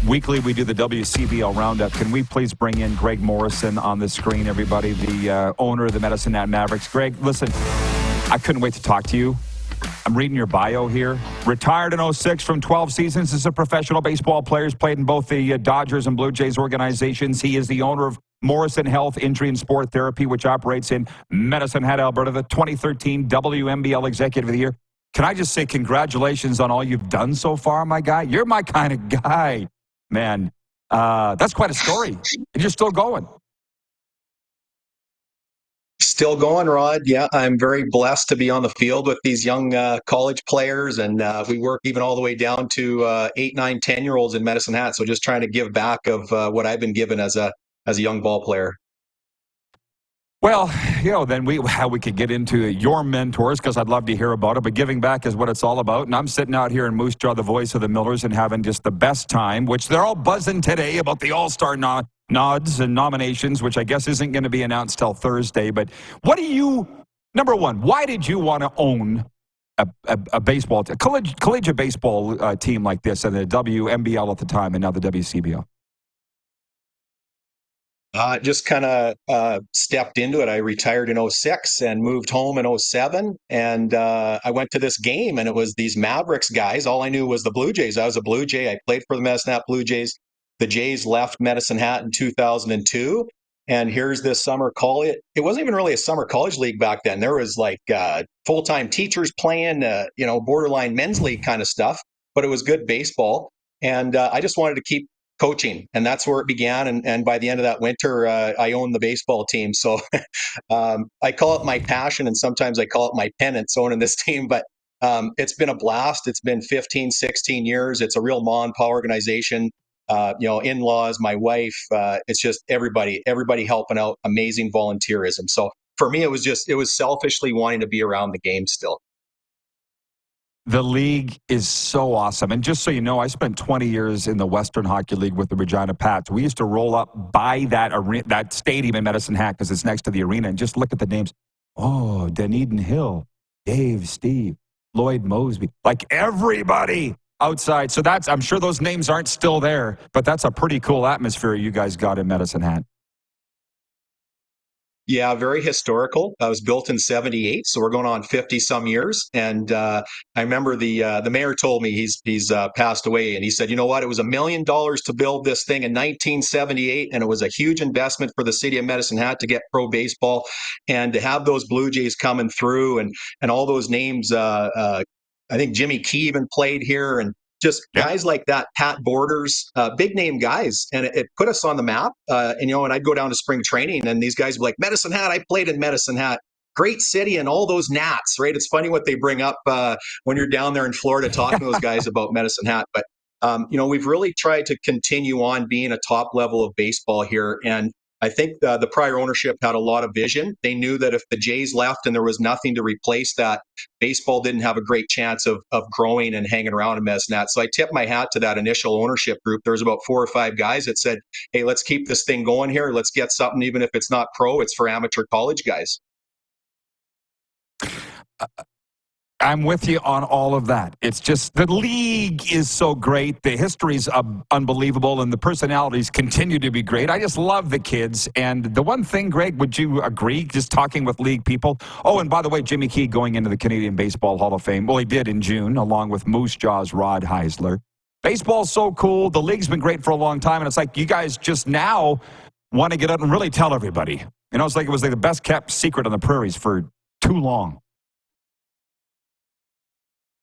weekly we do the WCBL Roundup. Can we please bring in Greg Morrison on the screen, everybody, the owner of the Medicine Hat Mavericks? Greg, listen, I couldn't wait to talk to you. I'm reading your bio here. Retired in 06 from 12 seasons as a professional baseball player. He's played in both the Dodgers and Blue Jays organizations. He is the owner of Morrison Health, Injury and Sport Therapy, which operates in Medicine Hat, Alberta, the 2013 WMBL Executive of the Year. Can I just say congratulations on all you've done so far, my guy? You're my kind of guy, man. That's quite a story. And you're still going. Still going, Rod. Yeah, I'm very blessed to be on the field with these young college players, and we work even all the way down to 8, 9, 10-year-olds in Medicine Hat. So just trying to give back of what I've been given as a young ball player. Well, then we could get into your mentors because I'd love to hear about it, but giving back is what it's all about. And I'm sitting out here in Moose Jaw, the voice of the Millers, and having just the best time, which they're all buzzing today about the All-Star nods and nominations, which I guess isn't going to be announced till Thursday. But number one, why did you want to own a baseball, collegiate baseball team like this, and the WMBL at the time and now the WCBL? Just kind of stepped into it. I retired in 06 and moved home in 07. And I went to this game, and it was these Mavericks guys. All I knew was the Blue Jays. I was a Blue Jay. I played for the Medicine Hat Blue Jays. The Jays left Medicine Hat in 2002. And here's this summer college. It wasn't even really a summer college league back then. There was like full-time teachers playing, borderline men's league kind of stuff. But it was good baseball. And I just wanted to keep coaching, and that's where it began. And by the end of that winter, I owned the baseball team. So I call it my passion, and sometimes I call it my penance, owning this team. But it's been a blast. It's been 15, 16 years. It's a real ma and pa organization. In-laws, my wife. It's just everybody helping out. Amazing volunteerism. So for me, it was selfishly wanting to be around the game still. The league is so awesome. And just so you know, I spent 20 years in the Western Hockey League with the Regina Pats. We used to roll up by that stadium in Medicine Hat because it's next to the arena, and just look at the names. Oh, Dunedin Hill, Dave, Steve, Lloyd Mosby, like everybody outside. So I'm sure those names aren't still there, but that's a pretty cool atmosphere you guys got in Medicine Hat. Yeah, very historical. I was built in 78, so we're going on 50-some years. And I remember the mayor told me he's passed away, and he said, you know what, it was $1 million to build this thing in 1978, and it was a huge investment for the city of Medicine Hat to get pro baseball, and to have those Blue Jays coming through, and all those names. I think Jimmy Key even played here, and just guys like that, Pat Borders, big name guys. And it put us on the map. And I'd go down to spring training, and these guys would be like, Medicine Hat, I played in Medicine Hat. Great city, and all those Nats, right? It's funny what they bring up when you're down there in Florida talking to those guys about Medicine Hat. But, we've really tried to continue on being a top level of baseball here. And I think the prior ownership had a lot of vision. They knew that if the Jays left and there was nothing to replace that, baseball didn't have a great chance of growing and hanging around in Medicine Hat. So I tip my hat to that initial ownership group. There was about 4 or 5 guys that said, hey, let's keep this thing going here. Let's get something, even if it's not pro, it's for amateur college guys. I'm with you on all of that. It's just the league is so great. The history's unbelievable, and the personalities continue to be great. I just love the kids. And the one thing, Greg, would you agree, just talking with league people? Oh, and by the way, Jimmy Key going into the Canadian Baseball Hall of Fame. Well, he did in June, along with Moose Jaw's Rod Heisler. Baseball's so cool. The league's been great for a long time, and it's like you guys just now want to get up and really tell everybody. It's like it was like the best kept secret on the prairies for too long.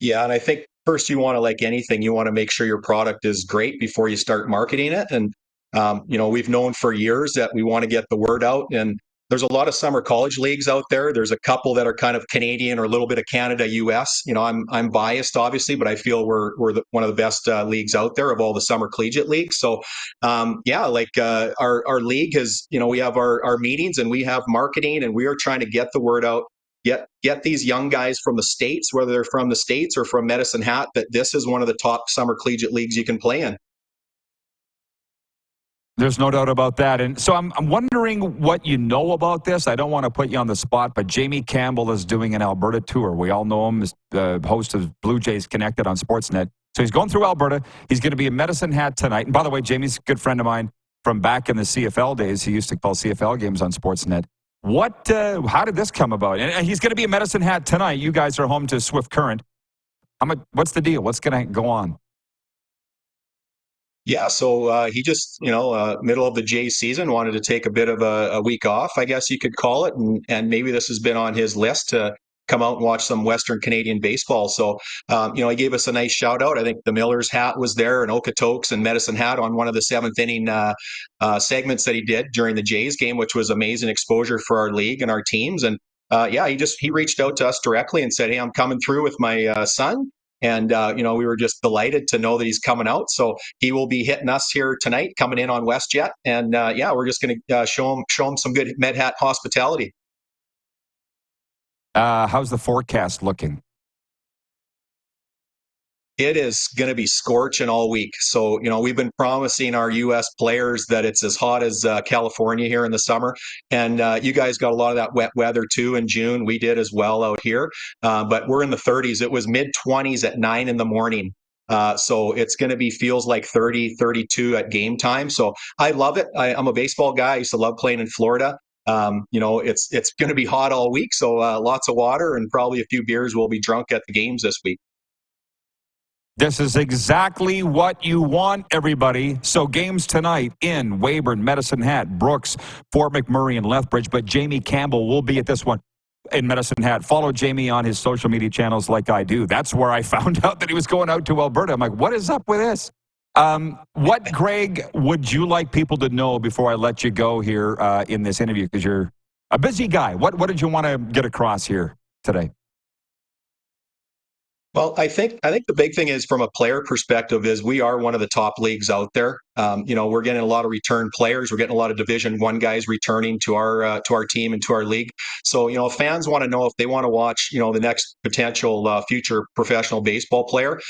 Yeah, and I think first you want to, like anything, you want to make sure your product is great before you start marketing it. And, we've known for years that we want to get the word out. And there's a lot of summer college leagues out there. There's a couple that are kind of Canadian or a little bit of Canada, US. I'm biased, obviously, but I feel we're one of the best leagues out there of all the summer collegiate leagues. So, our league is, we have our meetings, and we have marketing, and we are trying to get the word out. Get these young guys from the States, whether they're from the States or from Medicine Hat, that this is one of the top summer collegiate leagues you can play in. There's no doubt about that. And so I'm wondering what you know about this. I don't want to put you on the spot, but Jamie Campbell is doing an Alberta tour. We all know him as the host of Blue Jays Connected on Sportsnet. So he's going through Alberta. He's going to be in Medicine Hat tonight. And by the way, Jamie's a good friend of mine from back in the CFL days. He used to call CFL games on Sportsnet. How did this come about? And he's going to be in Medicine Hat tonight. You guys are home to Swift Current. What's the deal? What's going to go on? Yeah, so he just, middle of the Jays season, wanted to take a bit of a week off, I guess you could call it, and maybe this has been on his list to come out and watch some Western Canadian baseball. So, he gave us a nice shout out. I think the Miller's hat was there, and Okotoks and Medicine Hat on one of the seventh inning segments that he did during the Jays game, which was amazing exposure for our league and our teams. And he reached out to us directly and said, "Hey, I'm coming through with my son." And, we were just delighted to know that he's coming out. So he will be hitting us here tonight, coming in on WestJet. And, we're just going to show him some good Med Hat hospitality. How's the forecast looking? It is going to be scorching all week. So, we've been promising our U.S. players that it's as hot as California here in the summer. And you guys got a lot of that wet weather too in June. We did as well out here. But we're in the 30s. It was mid-20s at 9 in the morning. So it's going to feels like 30, 32 at game time. So I love it. I'm a baseball guy. I used to love playing in Florida. It's going to be hot all week. So lots of water and probably a few beers will be drunk at the games this week. This is exactly what you want, everybody. So games tonight in Weyburn, Medicine Hat, Brooks, Fort McMurray, and Lethbridge. But Jamie Campbell will be at this one in Medicine Hat. Follow Jamie on his social media channels like I do. That's where I found out that he was going out to Alberta. I'm like, what is up with this? What, Greg, would you like people to know before I let you go here in this interview? Because you're a busy guy. What did you want to get across here today? Well, I think the big thing is from a player perspective is we are one of the top leagues out there. We're getting a lot of return players. We're getting a lot of Division I guys returning to our team and to our league. So, fans want to know if they want to watch, the next potential future professional baseball player,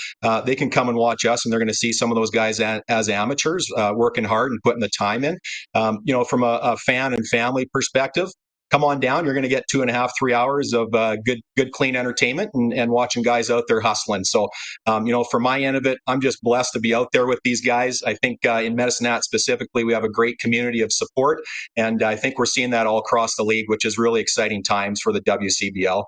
they can come and watch us, and they're going to see some of those guys as amateurs working hard and putting the time in. From a fan and family perspective, come on down. You're going to get 2.5, 3 hours of good, clean entertainment and watching guys out there hustling. So, from my end of it, I'm just blessed to be out there with these guys. I think in Medicine Hat specifically, we have a great community of support. And I think we're seeing that all across the league, which is really exciting times for the WCBL.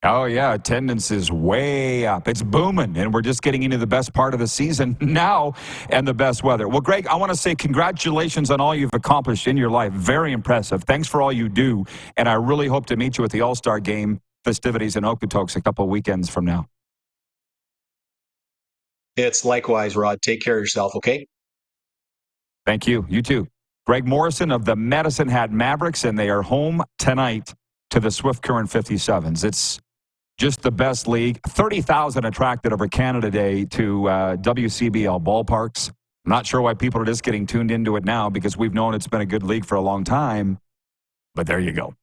Oh, yeah, attendance is way up. It's booming, and we're just getting into the best part of the season now and the best weather. Well, Greg, I want to say congratulations on all you've accomplished in your life. Very impressive. Thanks for all you do, and I really hope to meet you at the All-Star Game festivities in Okotoks a couple of weekends from now. It's likewise, Rod. Take care of yourself, okay? Thank you. You too. Greg Morrison of the Medicine Hat Mavericks, and they are home tonight to the Swift Current 57s. It's just the best league. 30,000 attracted over Canada Day to WCBL ballparks. I'm not sure why people are just getting tuned into it now because we've known it's been a good league for a long time. But there you go.